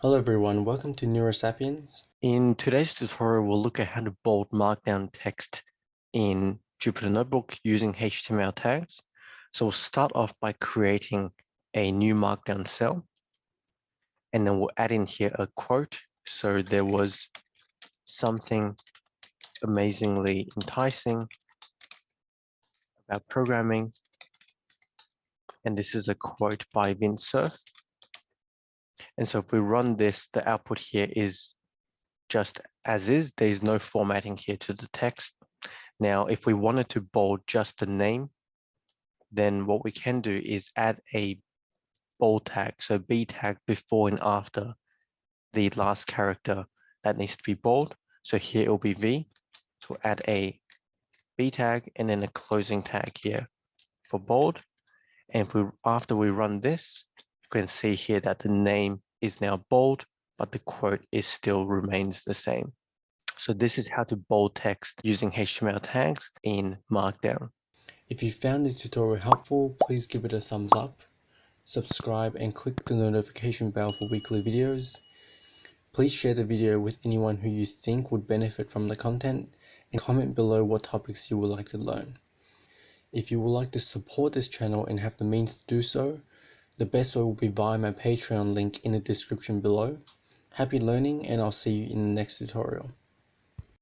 Hello everyone, welcome to Neurosapiens. In today's tutorial, we'll look at how to bold Markdown text in Jupyter Notebook using HTML tags. So we'll start off by creating a new Markdown cell, and then we'll add in here a quote. So there was something amazingly enticing about programming, and this is a quote by Vint Cerf. And so if we run this, the output here is just as is. There's no formatting here to the text. Now, if we wanted to bold just the name, then what we can do is add a bold tag, so B tag before and after the last character that needs to be bold. So here it will be V. So we'll add a B tag and then a closing tag here for bold. And after we run this, you can see here that the name is now bold, but the quote still remains the same. So this is how to bold text using HTML tags in Markdown. If you found this tutorial helpful, please give it a thumbs up, subscribe and click the notification bell for weekly videos. Please share the video with anyone who you think would benefit from the content and comment below what topics you would like to learn. If you would like to support this channel and have the means to do so, the best way will be via my Patreon link in the description below. Happy learning and I'll see you in the next tutorial.